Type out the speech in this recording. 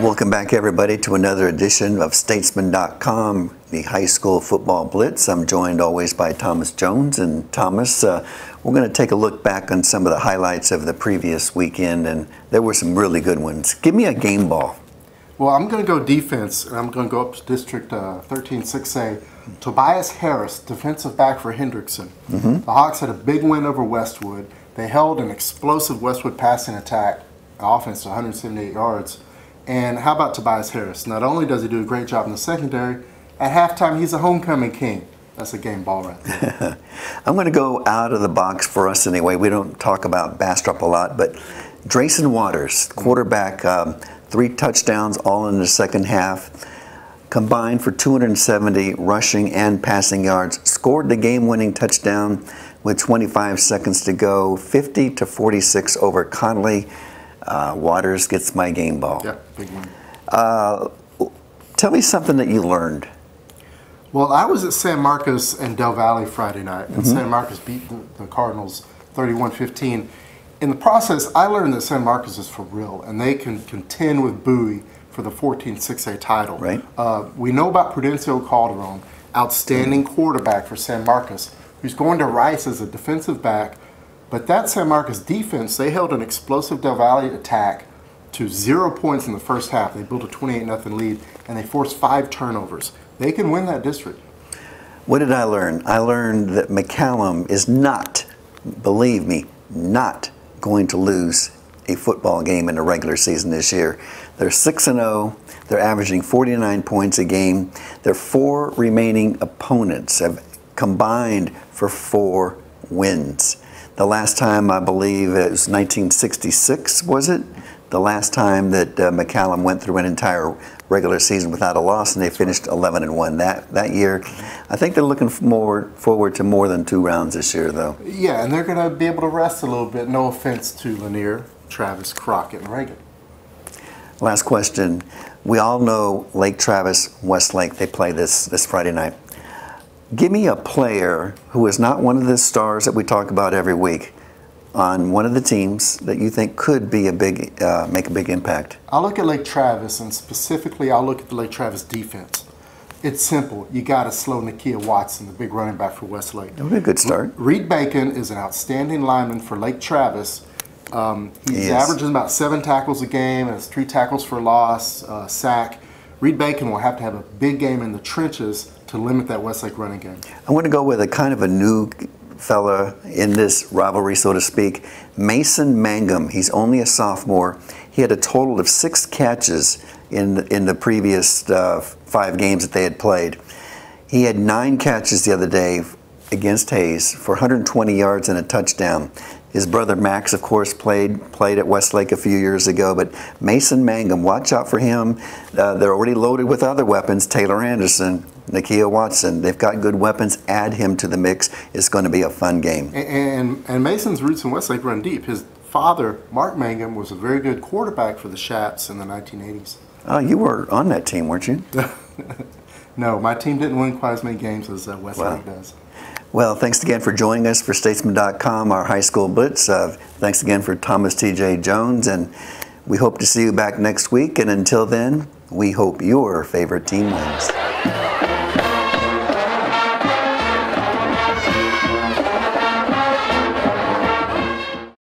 Welcome back, everybody, to another edition of Statesman.com, the high school football blitz. I'm joined always by Thomas Jones. And Thomas, we're going to take a look back on some of the highlights of the previous weekend, and there were some really good ones. Give me a game ball. Well, I'm going to go defense, and I'm going to go up to District 13 6A. Tobias Harris, defensive back for Hendrickson. The Hawks had a big win over Westwood. They held an explosive Westwood passing attack, offense to 178 yards. And how about Tobias Harris? Not only does he do a great job in the secondary, at halftime he's a homecoming king. That's a game ball right there. I'm going to go out of the box for us anyway. We don't talk about Bastrop a lot, but Drayson Waters, quarterback, 3 touchdowns all in the second half, combined for 270 rushing and passing yards, scored the game-winning touchdown with 25 seconds to go, 50-46 over Conley. Waters gets my game ball. Yeah, big one. Tell me something that you learned. Well, I was at San Marcos and Del Valle Friday night, and San Marcos beat the Cardinals 31-15. In the process, I learned that San Marcos is for real, and they can contend with Bowie for the 14 6A title. Right. We know about Prudencio Calderon, outstanding quarterback for San Marcos, who's going to Rice as a defensive back. But that San Marcos defense, they held an explosive Del Valle attack to 0 points in the first half. They built a 28-0 lead, and they forced 5 turnovers. They can win that district. What did I learn? I learned that McCallum is not, believe me, not going to lose a football game in the regular season this year. They're 6-0. They're averaging 49 points a game. Their 4 remaining opponents have combined for 4 wins. The last time, I believe, it was 1966, was it? The last time that McCallum went through an entire regular season without a loss, and they finished 11-1 that year. I think they're looking forward to more than 2 rounds this year, though. Yeah, and they're going to be able to rest a little bit. No offense to Lanier, Travis, Crockett, and Reagan. Last question. We all know Lake Travis, Westlake, they play this Friday night. Give me a player who is not one of the stars that we talk about every week on one of the teams that you think could be a big, make a big impact. I'll look at Lake Travis, and specifically I'll look at the Lake Travis defense. It's simple. You got to slow Nakia Watson, the big running back for Westlake. That would be a good start. Reed Bacon is an outstanding lineman for Lake Travis. He's averaging about 7 tackles a game, and has 3 tackles for loss, sack. Reed Bacon will have to have a big game in the trenches to limit that Westlake running game. I want to go with a kind of a new fella in this rivalry, so to speak, Mason Mangum. He's only a sophomore. He had a total of 6 catches in the previous 5 games that they had played. He had 9 catches the other day against Hayes for 120 yards and a touchdown. His brother Max, of course, played at Westlake a few years ago, but Mason Mangum, watch out for him. They're already loaded with other weapons. Taylor Anderson, Nakia Watson, they've got good weapons. Add him to the mix. It's going to be a fun game. And Mason's roots in Westlake run deep. His father, Mark Mangum, was a very good quarterback for the Shats in the 1980s. Oh, you were on that team, weren't you? No, my team didn't win quite as many games as Westlake does. Well, thanks again for joining us for Statesman.com, our high school blitz. Thanks again for Thomas T.J. Jones, and we hope to see you back next week. And until then, we hope your favorite team wins.